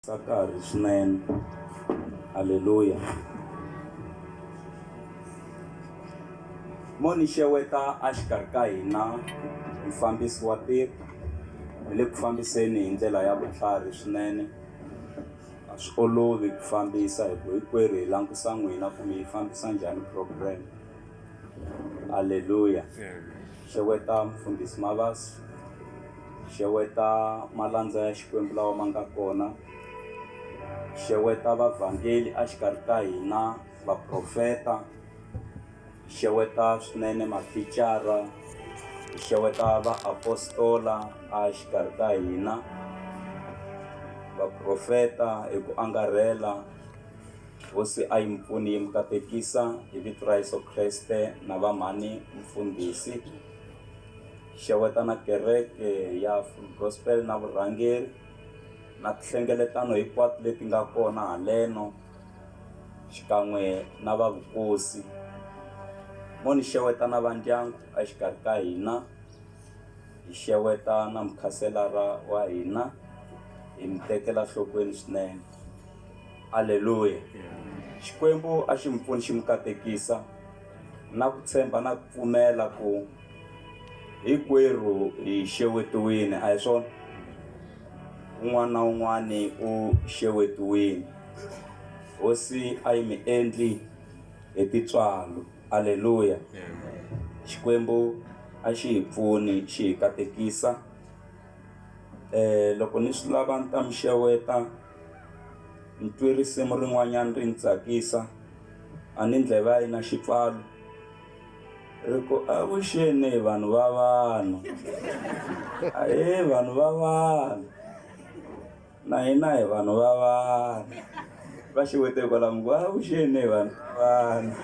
Sakari swinene. Haleluya. Moni xeweta a xikarhi ka hina mfambisi wa tiko. Hi le ku fambiseni hi ndlela ya vutlhari swinene. A swi olovi ku fambisa hi ku hinkwerhu hi langutisa n'wina ku mi fambisa njhani program. Haleluya. Xeweta mfundhisi Mavasi. Xeweta malandza ya Xikwembu lawa ma nga kona. Xeweta vavhangeli a xikarhi ka hina, vaprofeta. Xeweta swinene mathicara. Xeweta vaapostola a xikarhi ka hina, vaprofeta hi ku angarhela. Hosi a yi mi pfuni yi mi katekisa hi vito ra Yesu Kreste na vamhani mfundhisi. Xeweta na kereke ya Full Gospel na vurhangeri na tinhlengeletano hinkwato leti nga kona haleno xikan'we na va vukosi. Moni xeweta na va ndyangu a xikarhi ka hina. Hi xeweta na mukhaselara wa hina, hi mi tekela nhlokweni swinene. Haleluya. Xikwembu a xi mi pfuni xi mi katekisa na ku tshemba na ku pfumela ku hinkwerhu hi xewetiwile, a hi swona? Un'wana na un'wana u xewetiwile. Hosi a yi mi endli hi tintswalo. Haleluya. Xikwembu a xi hi pfuni xi hi katekisa. Loko ni swi lava ni ta mi xeweta, ni twe risimu rin'wanyana ri ni tsakisa, a ni ndleve ya yina xipfalo ri ku avuxeni vanhu va vanhu. Ahee vanhu va vanhu, na hina hi vanhu va vanhu. Va xewete kwalamu ku avuxeni vanhu va vanhu.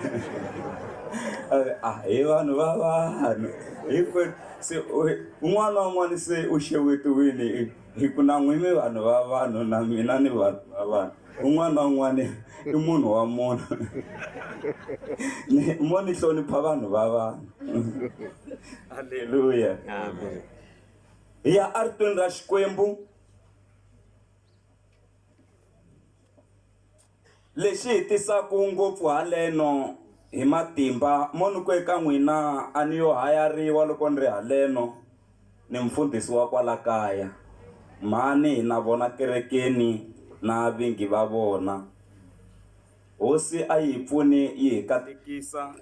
Hi vanhu va vanhu hinkwerhu. Se un'wana na un'wana se u xewetiwile hi ku na n'wini vanhu va vanhu na mina ni vanhu va vanhu. Un'wana na un'wana i munhu wa munhu. Mo ni hlonipha vanhu va vanhu. Haleluya. Amen. Hi ya eritweni ra Xikwembu. Lexi hi tisaku ngopfu haleno hi matimba, mo ni ku eka n'wina a ni yo hayariwa loko ni ri haleno ni mfundhisi wa kwala kaya. Mhani hi na vona kerekeni na vingi va vona. Hosi a yi hi pfuni yi hi katekisa,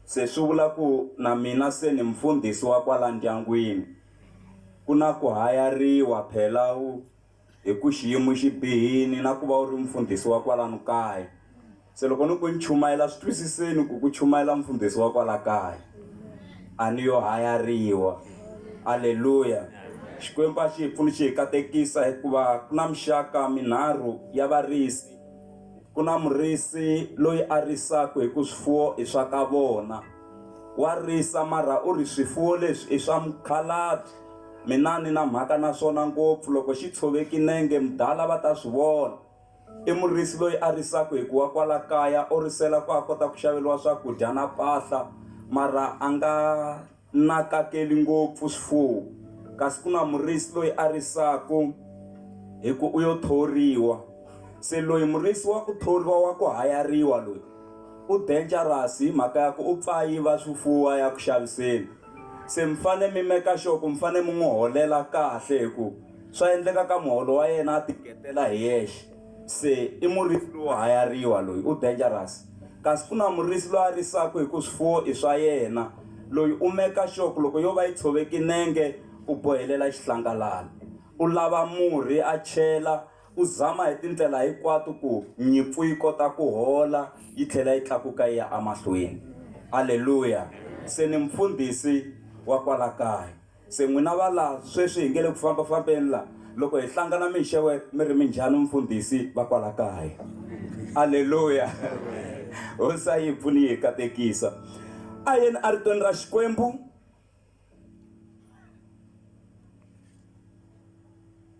se swi vula ku na mina se ni mfundhisi wa kwala ndyangwini. Ku na ku hayariwa phela hi ku xiyimo xi bihini na ku va u ri mfundhisi wa kwalano kaya. Se loko ni ku ni chumayela swi twisiseni ku chumayela mfundhisi wa kwala kaya a ni yo hayariwa. Haleluya. Xikwembu a xi hi pfuni xi hi katekisa hikuva ku na mixaka minharhu ya varisi. Ku na murisi loyi a risaka hi ku swifuwo i swa ka vona. Wa risa mara u ri swifuwo leswi i swa mukhalabye. Mina ni na mhaka na swona ngopfu, loko xi tshoveki nenge mudala va ta swi vona. I murisi loyi a risaka hi ku wa kwala kaya u risela ku a kota ku xaveriwa swakudya na mpahla, mara a nga nakakeli ngopfu swifuwo. Kasi ku na murisi loyi a risaka hi ku u yo thoriwa. Se loyi murisi wa ku thoriwa wa ku hayariwa loyi u dangerous hi mhaka ya ku u pfayiva swifuwo ya ku xaviseni. Se mi fane mi meka sure ku mi fane mi n'wi holela kahle hi ku swa endleka ka muholo wa yena a tiketela hi yexe. Se i murisi lowo hayariwa loyi u dangerous. Kasi ku na murisi loyi a risaka hi ku swifuwo i swa yena, loyi u meka sure ku loko yo va yi tshoveki nenge u bohelela xihlangalala. U lava murhi a chela, u zama hi tindlela hinkwato ku nyimpfu yi kota ku hola yi tlhela yi tlakuka yi ya emahlweni. Haleluya. Se ni mfundhisi wa kwala kaya. Se n'wina va laha sweswi hi nge le ku fambafambeni laha, loko hi hlangana mi xeweta mi ri minjhani mfundhisi va kwala kaya. Haleluya. Hosi a yi hi pfuni yi hi katekisa. A yeni eritweni ra Xikwembu.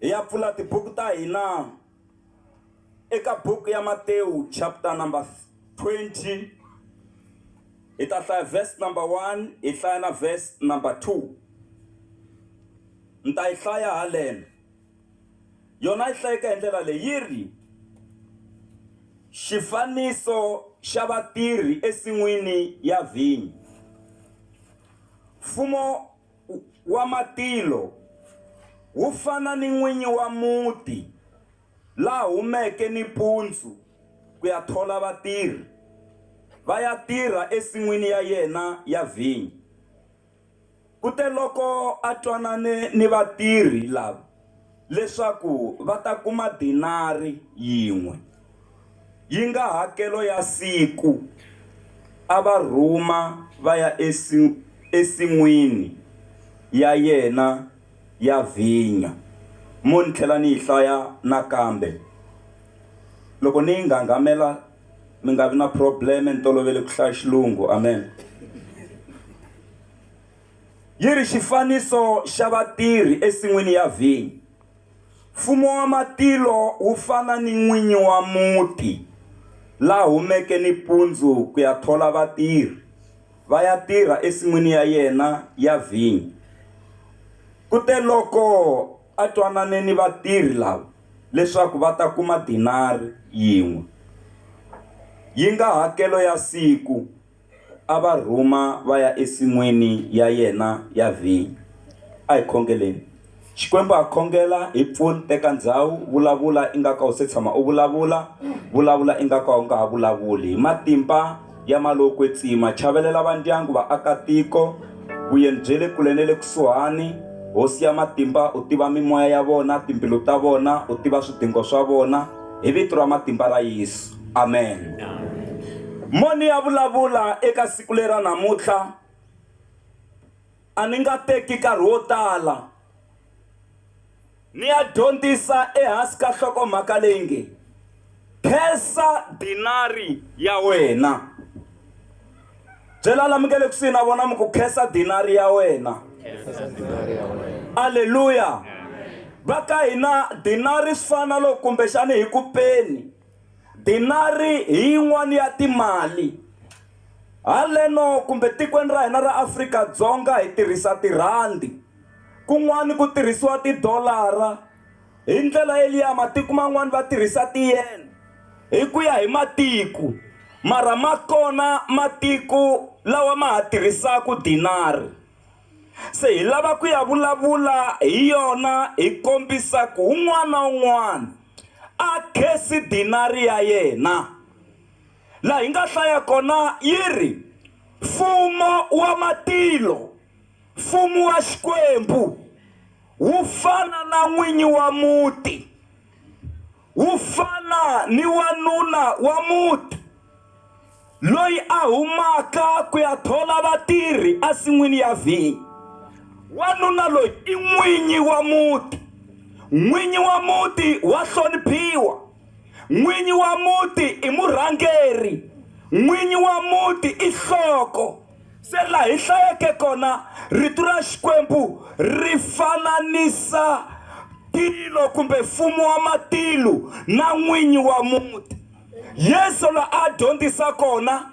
Hi ya pfula tibuku ta hina eka buku ya Matewu chapter number 20. Hi ta hlaya verse number 1, hi hlaya na verse number 2. Ni ta yi hlaya haleno. yona yi hlayeka hi ndlela leyi yi ri xifaniso xa vatirhi esin'wini ya vinyi. Mfumo wa matilo wu fana ni n'winyi wa muti laha humeke nimpundzu ku ya thola vatirhi va ya tirha esin'wini ya yena ya vinyi. Kute loko a twanane ni vatirhi lava leswaku va ta kuma dinari yin'we yi nga hakelo ya siku, a va rhuma va ya esin'wini ya yena ya vinya. Munhu tlhela ni yi hlaya nakambe loko ni yi ngangamela mi nga vi na problem, ni tolovele ku hlaya xilungu. Amen. Yi ri xifaniso xa vatirhi esin'wini ya vinyi. Mfumo wa matilo wu fana ni n'winyi wa muti laha humeke nimpundzu ku ya thola vatirhi va ya tirha esin'wini ya yena ya vinyi. Kute loko a twanane ni vatirhi lava leswaku va ta kuma dinari yin'we yi nga hakelo ya siku, a va rhuma va ya esin'wini ya yena ya vinyi. A hi khongeleni. Xikwembu a khongela hi pfuni, teka ndhawu, vulavula ingaka u se tshama u vulavula ingaka u nga ha vulavuli. Hi matimba ya maloko etsima, chavelela va ndyangu, vaakatiko, vuyeni bye le kule ne le kusuhani. Hosi ya matimba u tiva mimoya ya vona, timbilu ta vona, u tiva swidingo swa vona, hi vito ra matimba ra Yesu. Amen. Moni ya vulavula eka siku lera namuntlha a ni nga teki nkarhi wo tala ni ya dyondzisa ehansi ka nhlokomhaka leyi nge khensa dinari ya wena. Byela lama nge le kusuhi na vona mi ku khensa dinari ya wena. Haleluya. Va ka hina dinari swi fana loko kumbexani hi ku peni. Dinari hi yin'wana ya timali. Haleno kumbe tikweni ra hina ra Afrika-Dzonga hi tirhisa tirhandi, kun'wana ku tirhisiwa tidolara. Hi ndlela yeliya matiko man'wana va tirhisa tiyeni hi ku ya hi matiko, mara ma kona matiko lawa ma ha tirhisaka dinari. Se hi lava ku ya vulavula hi yona hi kombisa ku un'wana na un'wana a khensi dinari ya yena. La hi nga hlaya kona yiri mfumo wa matilo, mfumo wa Xikwembu wu fana na n'winyi wa muti, wu fana ni wanuna wa muti loyi a humaka ku ya thola vatirhi esin'wini ya vinyi. Wanuna loyi i n'winyi wa muti. N'winyi wa muti wa hloniphiwa, n'winyi wa muti i murhangeri, n'winyi wa muti i nhloko. Se laha hi hlayeke kona rito ra Xikwembu ri fananisa tilo kumbe mfumo wa matilo na n'winyi wa muti. Yesu la a dyondzisa kona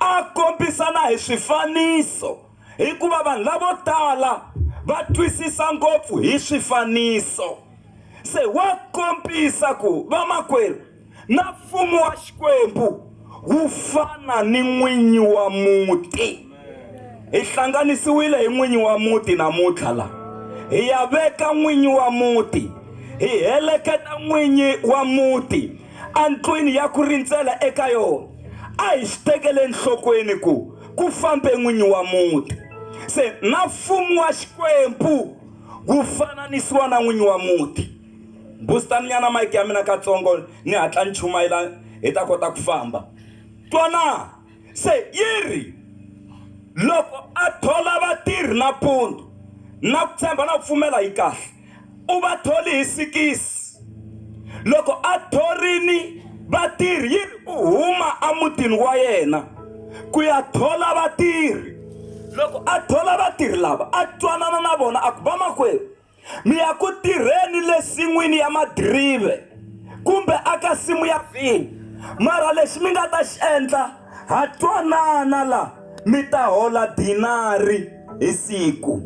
a kombisa na hi swifaniso, hikuva vanhu lavo tala va twisisa ngopfu hi swifaniso. Se wa kombisa ku vamakwerhu na mfumo wa Xikwembu wu fana ni n'winyi wa muti. Hi hlanganisiwile hi n'winyi wa muti namuntlha la. Hi ya veka n'winyi wa muti, hi heleketa n'winyi wa muti andlwini ya ku rindzela eka yona. A hi swi tekele enhlokweni ku fambe n'winyi wa muti. Se na mfumo wa Xikwembu wu fananisiwa na n'winyi wa muti. Bustani nyana mike ya mina katsongo ni hatla ni chumayela hi ta kota ku famba. Twana se yiri loko a thola vatirhi nampundzu na ku tshemba na ku pfumela hi kahle, u va tholi hi sikisi. Loko a thorini vatirhi yiri u huma emutini wa yena ku ya thola vatirhi. Loko a thola vatirhi lava a twanana na vona a ku vamakwerhu mi ya ku tirheni le sin'wini ya madirive kumbe aka simu ya vinyi, mara lexi mi nga ta xi endla ha twanana la mi ta hola dinari hi siku.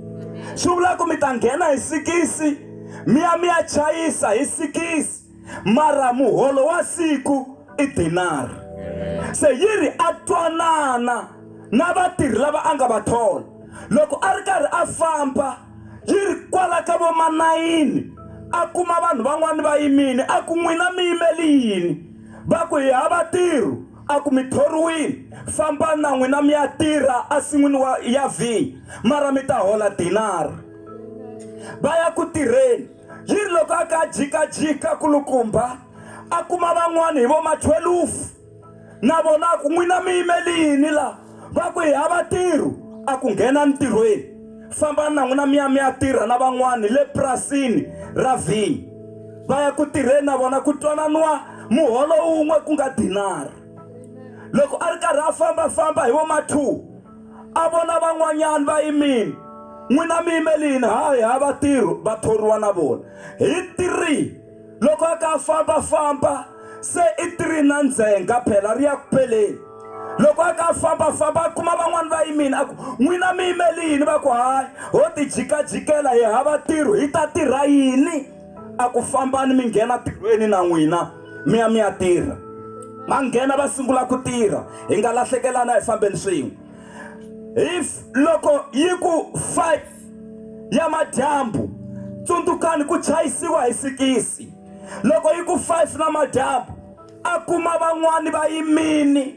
Swi vula ku mi ta nghena hi sikisi mia chayisa hi 6 mara muholo wa siku i dinar. Se yiri atwanana na vatirhi lava anga va thola loko a ri karhi a famba yiri kwala ka vo ma9 a kuma vanhu van'wani va yimini a ku n'wina mi yimeli yini va ku hi hava tirho a ku mi thoriwini famba na n'wina mi ya tirha a sin'wini ya vhinyo mara mi ta hola dinar. Va ya ku tirheni yiri loko a ka jikajika kulukumba a kuma van'wani hi vo ma12 na vona ku n'wina mi yimeli yini la va ku hi hava tirho a ku nghena ntirhweni famba na n'wina mi ya tirha na van'wani le purasini ra vhinyo. Va ya ku tirheni na vona ku twananiwa muholo wun'we ku nga dinar. Loko a ri karhi a famba hi vo ma2 a vona van'wanyani va yimini n'wina mi yimeli yini hi hava tirho va thoriwa na vona. Hi 3 loko a ka famba se i 3 na ndzhenga phela ri ya ku pheleni. Loko a ka famba a kuma van'wani va yimini a ku n'wina mi yimeli yini va ku hayi ho ti jikajikela hi hava tirho hi ta tirha yini a ku fambani mi nghena tirhweni na n'wina mi ya tirha. Ma nghena va sungula ku tirha hi nga lahlekelana hi fambeni swin'we. If loko yi ku 5 ya madyambu tsundzukani ku chayisiwa hi 6 loko yi ku 5 na madyambu a kuma van'wani va yimini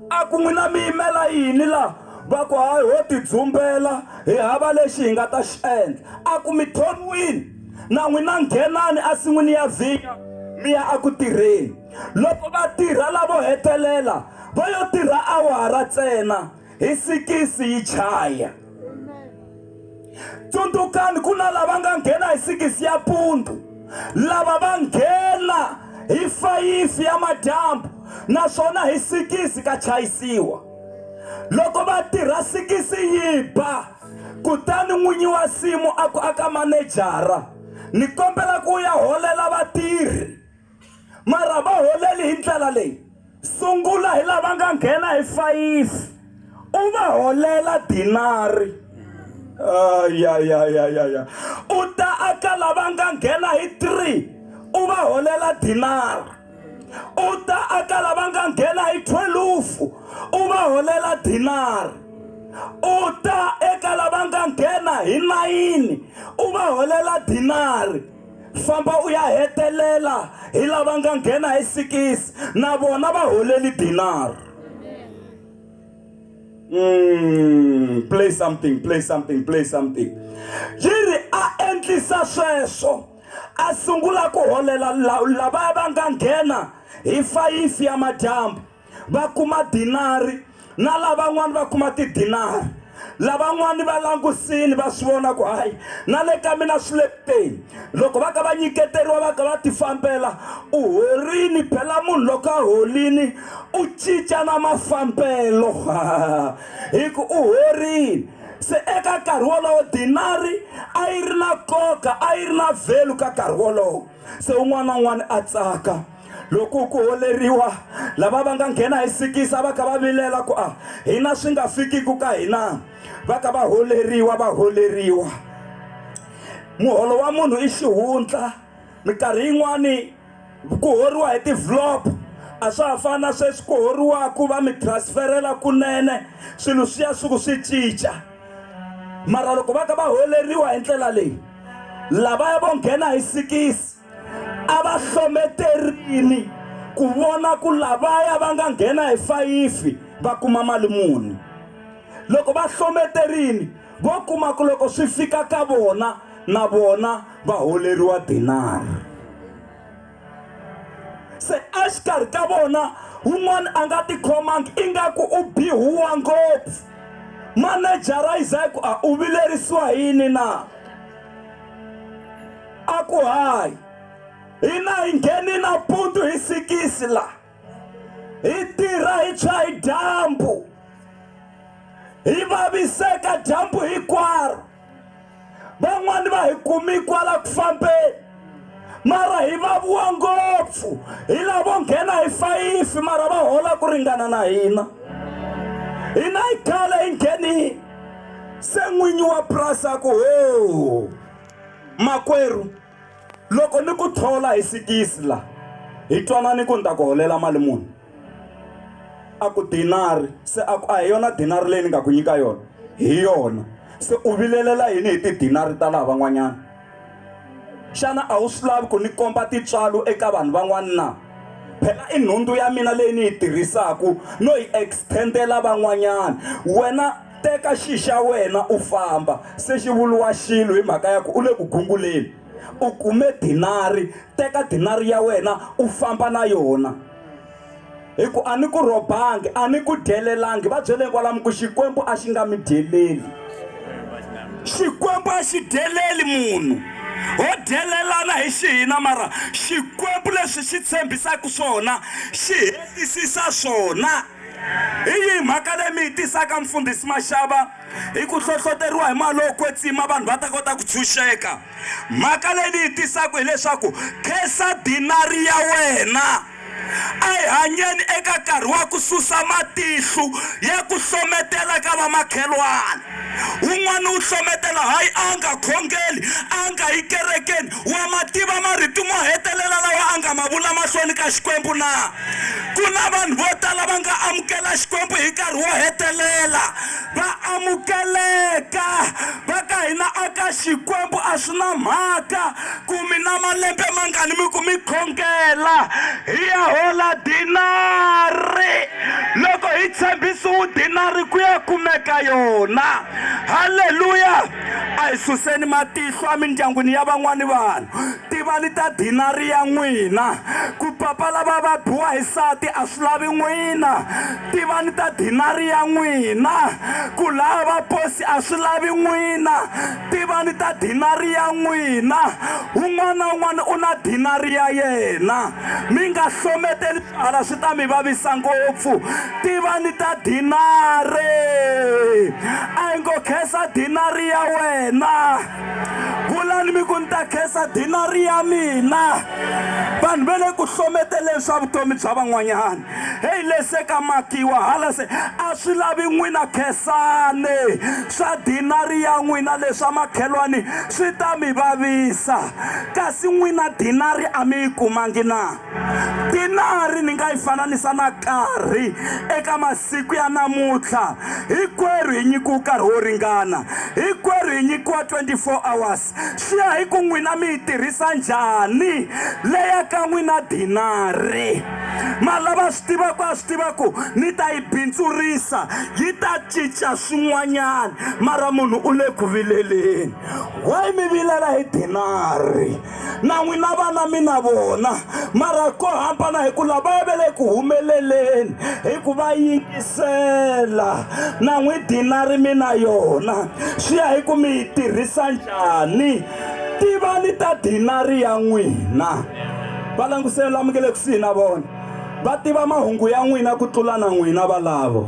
a ku n'wina mi yimela yini la va ku hayi ho ti dzumbela hi hava lexi hi nga ta xi endla a ku mi thoriwini na n'wina nghenani a sin'wini ya vhinyo mi ya a ku tirheni. Loko va tirha lavo hetelela va yo tirha awara ntsena hi 6 yi chaya. Tsundzukani ku na lava nga nghena hi 6 ya mpundzu lava va nghena hi 5 ya madyambu naswona hi 6 ka chayisiwa. Loko va tirha 6 yi ba kutani n'winyi wa simu a ku aka manejara ni kombela ku ya holela vatirhi mara va holeli hi ndlela leyi. Sungula hi lava nga nghena hi 5 u va holela dinari. Ya u ta aka lava nga nghena hi 3 u va holela dinari. U ta aka lava nga nghena hi 12 u va holela dinari. U ta eka lava nga nghena hi 9 u va holela dinari. Famba u ya hetelela hi lava nga nghena hi 6 na vona va holeli dinar. Play something. Yiri a endlisa sweswo a sungula ku holela lava va nga nghena hi 5 ya madyambu va kuma dinari na lavan'wani va kuma tidinari. Lavan'wani va langusini va swi vona ku hayi na le ka mina swi le kuteni. Loko va ka va nyiketeriwa va ka va ti fambela u horini phela munhu loko a holini u cinca na mafambelo hi ku u horini. Se eka nkarhi wolowo dinari a yi ri na nkoka a yi ri na value ka nkarhi wolowo. Se un'wana na un'wana a tsaka loko ku holeriwa lava va nga nghena hi 6 va ka va vilela ku hina swi nga fiki ku ka hina va ka va holeriwa. Muholo wa munhu i xihundla. Minkarhi yin'wani ku horiwa hi ti-vlop a swa ha fani na sweswi ku horiwa ku va mi transferela kunene swilo swi ya swi cinca. Mara loko va ka va holeriwa hi ndlela leyi lava ya vo nghena hi 6 a va hlometerini ku vona ku lavaya va nga nghena hi 5 va kuma mali muni. Loko va hlometerini vo kuma ku loko swi fika ka vona na vona va holeriwa dinari. Se a xikarhi ka vona un'wana a nga ti khomangi ingaku u bihuwa ngopfu. Manejara Isaac u vilerisiwa yini na a ku hayi hina hi ngheni na mpundu hi 6 la hi tirha hi tshwa hi dyambu hi vaviseka dyambu hinkwaro. Van'wani va hi kumi kwala ku fambeni mara hi vaviwa ngopfu hi lavo nghena hi 5 mara va hola ku ringana na hina. Hina hi khale hi nghenini se n'winyi wa purasi a ku makwerhu loko ni ku thola hi sikisi la hi twanani ku ni ta ku holela mali muni a ku dinari se a hi yona dinari leyi ni nga ku nyika yona hi yona se u vilelela yini hi tidinari ta laha van'wanyana xana a wu swi lavi ku ni komba tintswalo eka vanhu van'wana na phela i nhundzu ya mina leyi ni yi tirhisaku no yi extendela van'wanyana wena teka xixa wena u famba se xi vuriwa xilo hi mhaka ya ku u le ku gunguleni u kume dinari teka dinari ya wena u famba na yona hi ku a ni ku robangi a ni ku dyelelangi va byele kwalamu ku xikwembu a xi nga mi dyeleli xikwembu a xi dyeleli munhu ho dyelelana hi xihina mara xikwembu leswi xi tshembisaka swona xi hetisisa swona hi yihi mhaka leyi mi yi tisaka mfundhisi Mashava hi ku hlohloteriwa hi mali yo kwetsima vanhu va ta kota ku tshunxeka mhaka leyi ni yi tisaka hileswaku khensa dinari ya wena a hi hanyeni eka nkarhi wa ku susa matihlu ya ku hlometela ka vamakhelwana un'wana u hlometela hayi a nga khongeli a nga yi kerekeni wa mativa marito mo hetelela lawa a nga ma vula mahlweni ka xikwembu na ku na vanhu vo tala va nga amukela xikwembu hi nkarhi wo hetelela va amukeleka va ka hina aka xikwembu a swi na mhaka ku mi na malembe mangani mi ku mi khongela hi ya hola dinari loko hi tshembisiwa dinari ku ya kumeka yona haleluya a hi suseni matihlo emindyangwini ya van'wani vanhu tivani ta dinari ya n'wina ku papa lava va biwa hi sati a swi lavi n'wina tivani ta dinari ya n'wina ku lava posi a swi lavi n'wina tivani ta dinari ya n'wina un'wana na un'wana u na dinari ya yena mi nga hlometeli hala swi ta mi vavisa ngopfu tivani ta dinari a hi ngo khensa dinari ya wena vulani mi ku ni ta khensa dinari ya mina vanhu va le ku hlometeleni swa vutomi bya van'wanyana heyi lese ka makiwa hala se a swi lavi n'wina khensane swa dinari ya n'wina leswa makhelwani swi ta mi vavisa kasi n'wina dinari a mi yi kumangi na dinari ni nga yi fananisa na nkarhi eka masiku ya namuntlha hinkwerhu hi nyikiwa nkarhi wo ringana hinkwerhu hi nyikiwa 24 hours swi ya hi ku n'wina mi yi tirhisa njhani leya ka n'wina dinari malava swi tivaku a swi tivaku ni ta yi bindzurisa yi ta cinca swin'wanyana mara munhu u le ku vileleni wayi mi vilela hi dinari na n'wina vana mi na vona mara ko hambana hi ku lava va le ku humeleleni hi ku va yingisela na n'wi dinari mi na yona swi ya hi ku mi yi tirhisa njhani tivani ta dinari ya n'wina va languseni lamukele kusuhi na vona va tiva mahungu ya n'wina ku tlula na n'wina valavo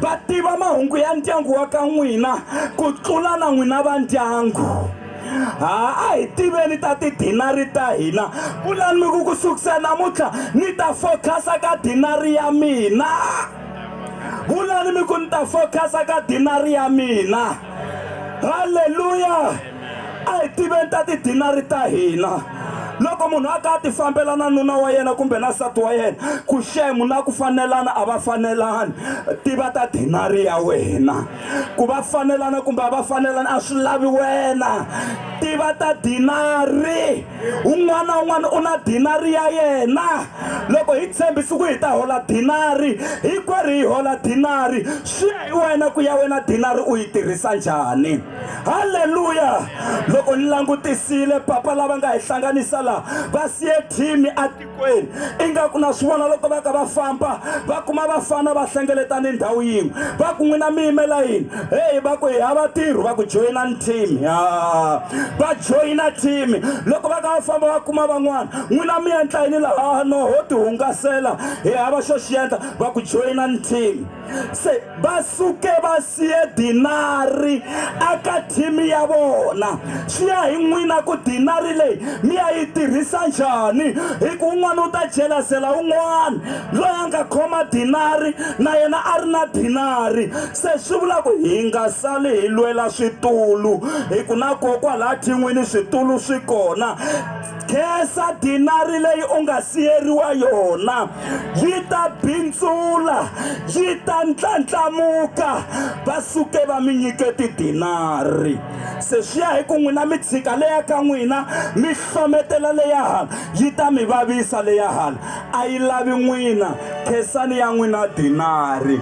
va tiva mahungu ya ndyangu wa ka n'wina ku tlula na n'wina va ndyangu a hi tiveni ta tidinari ta hina vulani mi ku sukisa namuntlha ni ta focasa ka dinari ya mina vulani mi ku ni ta focasa ka dinari ya mina haleluya a hi tiveni ta tidinari ta hina loko munhu a ka ti fambela na nuna wa yena kumbe na nsati wa yena ku xemu na ku fanelana a va fanelani tiva ta dinari ya wena ku va fanelana kumbe a va fanelani a swi lavi wena tiva ta dinari un'wana na un'wana u na dinari ya yena loko hi tshembisi ku hi ta hola dinari hinkwerhu hi hola dinari swi ya hi wena ku ya wena dinari u yi tirhisa njhani haleluya loko ni langutisile papa lava nga hi hlanganisa va siye thimi atikweni ingaku na swivona loko va ka va famba va kuma vafana va hlengeletani ndhawu yin'we va ku n'wina mi yimela yini heyi va ku hi hava tirhu va ku joyinani team va joyina team loko va ka va famba va kuma van'wana n'wina mi endla yini laha no ho ti hungasela hi hava xo xi endla va ku joyinani team se va suke va siye dinari aka thimi ya vona swi ya hi n'wina ku dinari leyi mi ya yi tirhisa njhani hi ku un'wana u ta jelasela un'wana loyi a nga khoma dinari na yena a ri na dinari se swi vula ku hi nga sali hi lwela switulu hi ku na kokwala party n'wini switulu swi kona. Khensa dinari leyi u nga siyeriwa yona yi ta bindzula, yi ta ndlandlamuka, va suke va mi nyike tidinari. Se swi ya hi ku n'wina mi tshika leya ka n'wina mi hlometela leya hala, yi ta mi vavisa leya hala. A yi lavi n'wina, khensani ya n'wina dinari.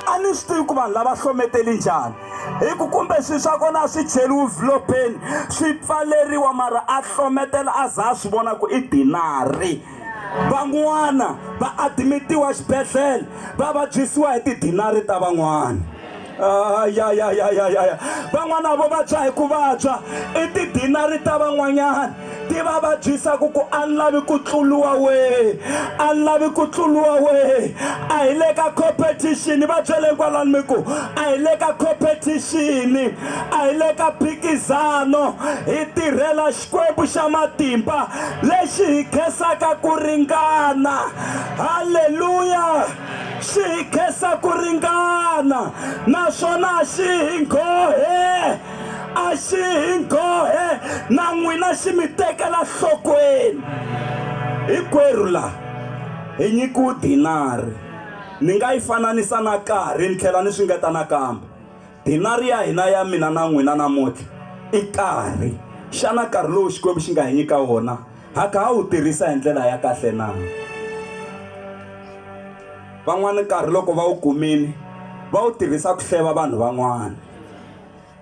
A ni swi tivi ku vanhu lava hlometeli njhani, hi ku kumbe swilo swa kona swi cheriwi vlopeni swi pfaleriwa, mara a hlometela a za a swi vona ku i dinari. Van'wana va admitiwa xibedhlele va vabyisiwa hi tidinari ta van'wana. Van'wana vo vabya hi ku vabya i tidinari ta van'wanyana ti va vabyisa ku a ni lavi ku tluluwa we, a ni lavi ku tluluwa we. A hi le ka competition, va byele kwalani mi ku a hi le ka competition, a hi le ka phikizano, hi tirhela xikwembu xa matimba lexi hi khensaka ku ringana. Haleluya, xi hi khensa ku ringana naswona xi hi nghohe, a xi hi nghohe na n'wina xi mi tekela nhlokweni. Hinkwerhu laha hi nyikiwe dinari, ni nga yi fananisa na nkarhi ni tlhela ni swingeta nakambe. Dinari ya hina ya mina na n'wina namuntlha i nkarhi. Xana nkarhi lowu xikwembu xi nga hi nyika wona haka ha wu tirhisa hi ndlela ya kahle na? Van'wana nkarhi loko va wu kumini va wu tirhisa ku hleva vanhu van'wana.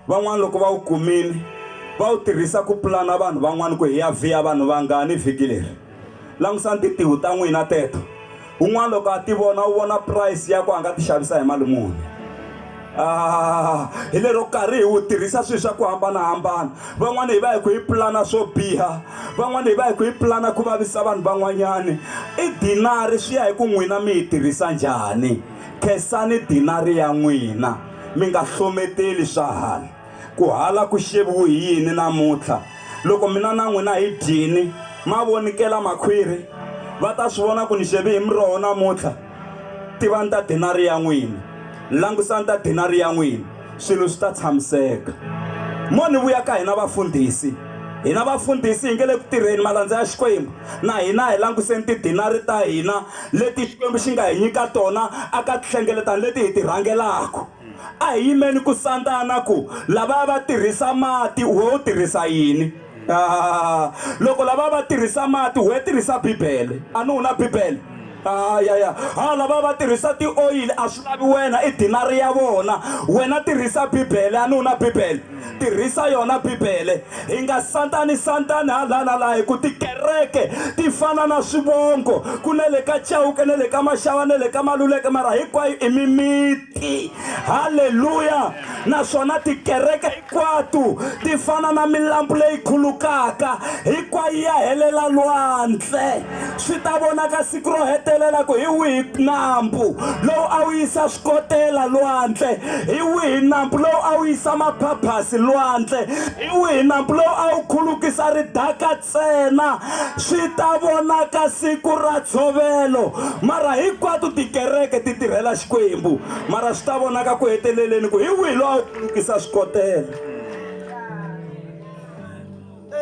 Van'wana loko va wu kumini va wu tirhisa ku pulana vanhu van'wana ku hi ya vhiya vanhu vangani vhiki leri. Langusani tintiho ta n'wina teto. Un'wana loko a ti vona u vona price ya ku a nga ti xavisa hi mali muni. Hi lero karhi hi wu tirhisa swilo swa ku hambanahambana. Van'wana hi va hi ku hi pulana swo biha, van'wana hi va hi ku hi pulana ku vavisa vanhu van'wanyani. I dinari swi ya hi ku n'wina mi yi tirhisa njhani. Khensani dinari ya n'wina, mi nga hlometeli swa hala. Ku hala ku xeviwi hi yini namuntlha. Loko mina na n'wina hi dyini ma vonikela makhwiri, va ta swi vona ku ni xevi hi miroho namuntlha. Tivani ta dinari ya n'wina, langusani ta dinari ya n'wina, swilo swi ta tshamiseka. Mo ni vuya ka hina vafundhisi, hina vafundhisi hi nge le ku tirheni malandza ya xikwembu, na hina hi languseni tidinari ta hina leti xikwembu xi nga hi nyika tona aka tihlengeletani leti hi ti rhangelaka. A hi yimeni ku sandana ku lava va tirhisa mati we u tirhisa yini. Loko lava va tirhisa mati we tirhisa bibele, a ni wu na bibele. Lava va tirhisa tioyili a swi lavi wena i dinari ya vona, wena tirhisa bibele, a ni wu na bibele. Tirhisa yona bibele. Hi nga santani hala na laha hi ku tikereke ti fana na swivongo, ku ne le ka Chauke, ne le ka Maxava, ne le ka Maluleke, mara hinkwayo i mimiti. Haleluya. Naswona tikereke hinkwato ti fana na milambu leyi khulukaka, hinkwayo ya helela lwandle. Swi ta vonaka siku ro hetelela ku hi wihi nambu lowu a wu yisa swikotela lwandle, hi wihi nambu lowu a wu yisa maphaphasi lwandle, hi wihi nambu lowu a wu khulukisa ridaka ntsena. Swi ta vonaka siku ra tshovelo, mara hinkwato tikereke ti tirhela xikwembu, mara swi ta vonaka ku heteleleni ku hi wihi lowu a wu khulukisa swikotela.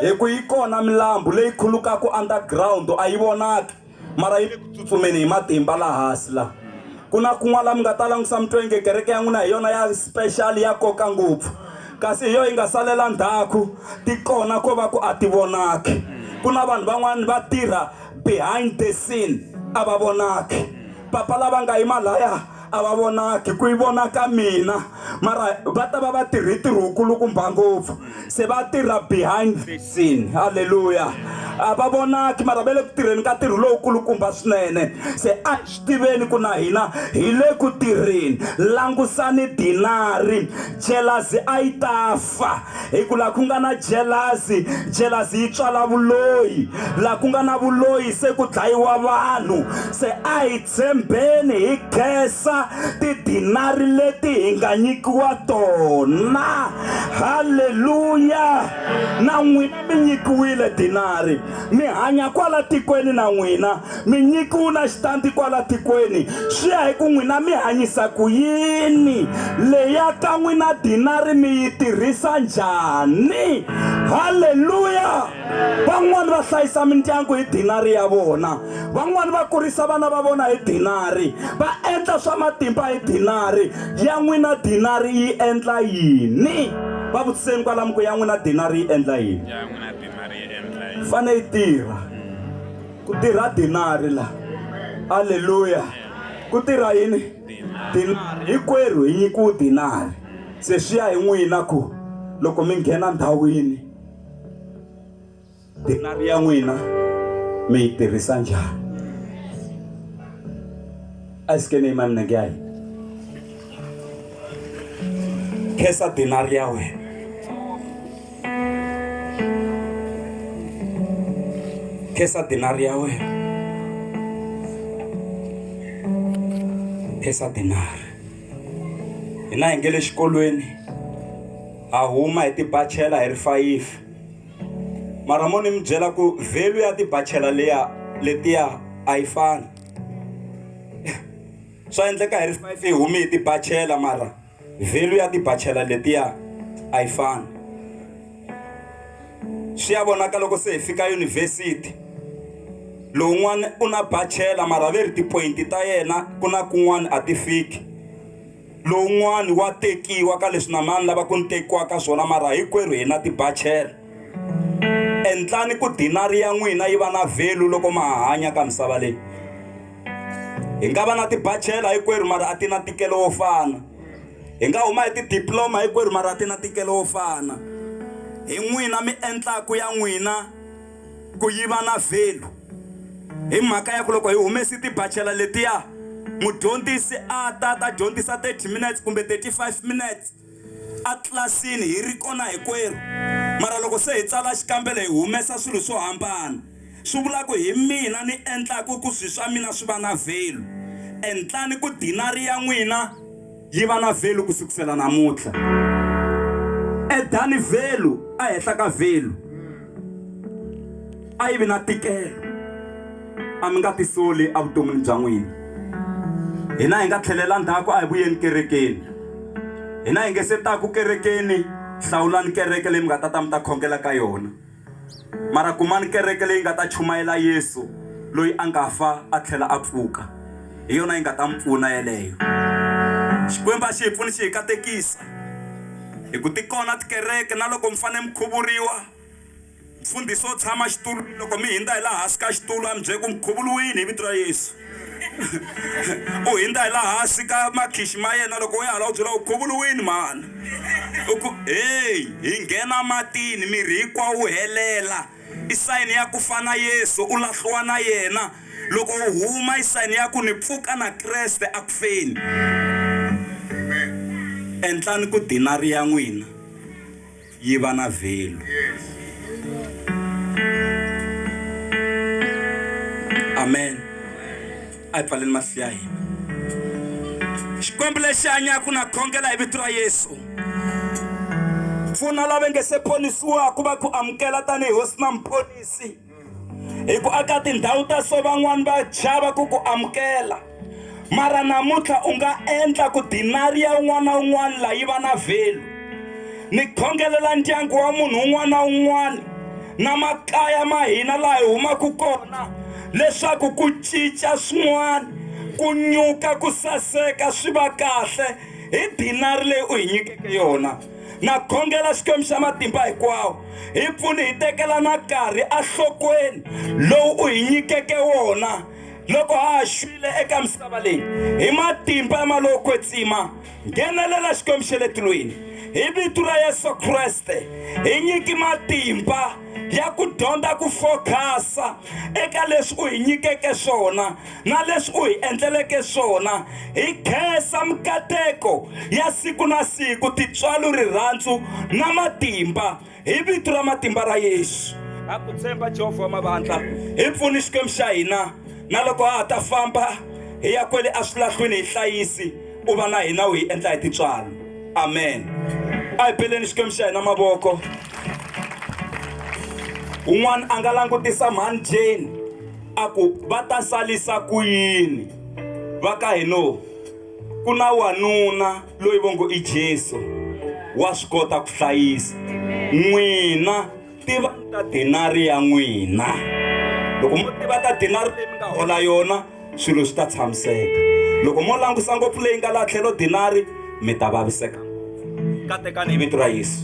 Hi ku yi kona milambu leyi khulukaka underground a yi vonaki, mara yi le ku tsutsumeni hi matimba laha hansi la. Ku na kun'wana mi nga ta langusa mi twa kereke ya n'wina hi yona ya special ya koka ngopfu, kasi hi yo yi nga salela ndzhaku ti kona ko va ku a ti vonaki. Ku na vanhu van'wana va tirha behind the scene a va vonaki. Papa lava nga yima laya a va vonaki, ku yi vona ka mina, mara va ta va va tirhi ntirho wu kulukumba ngopfu, se va tirha behind the scene. Haleluya. A va vonaki mara va le ku tirheni ka ntirho lowu kulukumba swinene. Se a swi tiveni ku na hina hi le ku tirheni. Langusani dinari, jealousy a yi ta fa, hi ku laha ku nga na jealousy yi tswala vuloyi, laha ku nga na vuloyi se ku dlayiwa vanhu. Se a hi tshembeni hi khensa tidinari leti hi nga nyikiwa tona. Haleluya. Na n'wina mi nyikiwile dinari, mi hanya kwala tikweni, na n'wina mi nyikiwa na xitandi kwala tikweni. Swi ya hi ku n'wina mi hanyisa ku yini, leya ka n'wina dinari mi yi tirhisa njhani. Haleluya. Van'wani va hlayisa mindyangu hi dinari ya vona, van'wani va kurisa vana va vona hi dinari, va endla swa matimba hi dinari. Ya n'wina dinari yi endla yini? Va vutiseni kwalamu ku ya n'wina dinari yi endla yini? Ya n'wina dinari yi endla yini? Fane yi tirha. Ku tirha dinari la. Haleluya. Ku tirha yini? Dinari. Hinkwerhu hi nyikiwe dinari. Se swi ya hi n'wina ku loko mi nghena ndhawini dinari ya n'wina mi yi tirhisa njhani? A sikeni yima minenge ya hina. Khensa dinari ya wena. Khensa dinari ya wena. Khensa dinari. Hina hi nge le xikolweni a huma hi tibachela hi ri 5, mara mo ni mi byela ku value ya tibachela letiya a yi fani. Swa endleka hi ri 5 hi humi hi tibachela, mara value ya tibachela letiya a yi fani. Swi ya vonaka loko se hi fika yunivhesiti, lowun'wana u na bachela mara ve ri tipoyinti ta yena ku na kun'wana a ti fiki. Lowun'wana wa tekiwa ka leswi na mani lava ku ni tekiwa ka swona, mara hinkwerhu hi na tibachela. Endlani ku dinari ya n'wina yi va na value loko ma hanya ka misava leyi. Hi nga va na tibachela hinkwerhu mara a ti na ntikelo wo fana. Hi nga huma hi tidiploma hinkwerhu mara a ti na ntikelo wo fana. Hi n'wina mi endlaku ya n'wina ku yi va na value. Hi mhaka ya ku loko hi humesi tibachela letiya, mudyondzisi a ta dyondzisa 30 minutes kumbe 35 minutes a tlilasini hi ri kona hinkwerhu, mara loko se hi tsala xikambelo hi humesa swilo swo hambana. Swi vula ku hi mina ni endlaku ku swilo swa mina swi va na value. Endlani ku dinari ya n'wina yi va na value ku sukusela namuntlha. Edani value a henhla ka value, a yi vi na ntikelo. A mi nga tisoli a vuton'wini bya n'wina. Hina hi nga tlhelela ndzhaku a hi vuyeni kerekeni. Hina hi nge se taku kerekeni, hlawulani kereke leyi mi nga ta mi ta khongela ka yona, mara kumani kereke leyi nga ta chumayela Yesu loyi a nga fa a tlhela a pfuka. Hi yona yi nga ta mi pfuna yeleyo. Xikwembu xi hi pfuni xi hi katekisa hi ku ti kona tikereke, na loko mi fane mi khuvuriwa, mfundhisi wo tshama xitulwini loko mi hindza hi laha hansi ka xitulu a mi byele ku mi khuvuriwile hi vito ra Yesu. U hindza hi laha hansi ka makhishi ma yena loko u ya hala u byela u khuvuriwile mani. U ku hey, hi nghena matini miri hinkwawo wu helela, i sayini ya ku fana Yesu, u lahliwa na yena. Loko u huma i sayini ya ku ni pfuka na Kreste a ku feni. Endlani ku dinari ya n'wina yi va na value. Amen. A hi pfaleni mahlo ya hina. Xikwembu lexi hanyaka na khongela hi vito ra Yesu. Pfuna lava nge se ponisiwaku va ku amukela tanihi hosi na muponisi. Hi ku aka tindhawu ta so van'wani va chava ku ku amukela, mara namuntlha u nga endla ku dinari ya un'wana na un'wana la yi va na value. Ni khongelela ndyangu wa munhu un'wana na un'wana na makaya ma hina laha hi humaku kona, leswaku ku cinca swin'wana, ku nyuka, ku saseka, swi va kahle hi dinari leyi u hi nyikeke yona. Na khongela Xikwembu xa matimba hinkwawo, hi pfuni hi tekela na nkarhi enhlokweni lowu u hi nyikeke wona loko ha xwile eka misava leyi. Hi matimba ma lo kwetsima, nghenelela Xikwembu xa le tilweni hi vito ra Yesu Kreste. Hi nyiki matimba ya ku dyondza ku focus-a eka leswi u hi nyikeke swona na leswi u hi endleleke swona. Hi khensa mikateko ya siku na siku, tintswalo, rirhandzu na matimba hi vito ra matimba ra Yesu. Ha ku tshemba Jehovha wa mavandla, hi pfuni Xikwembu xa hina, na loko ha ta famba hi ya kwele a swilahlweni hi hlayisi, u va na hina u hi endla hi tintswalo. Amen. A hi peleni Xikwembu xa hina mavoko. Un'wana a nga langutisa mhani Jane a ku va ta salisa ku yini. Va ka hino ku na wanuna loyi vo ngo i Jesu wa swi kota ku hlayisa. N'wina tiva ta dinari ya n'wina. Loko mo tiva ta dinari leyi mi nga hola yona swilo swi ta tshamiseka. Loko mo langusa ngopfu leyi nga laha tlhelo dinari mi ta vaviseka. Katekani hi vito ra Yesu.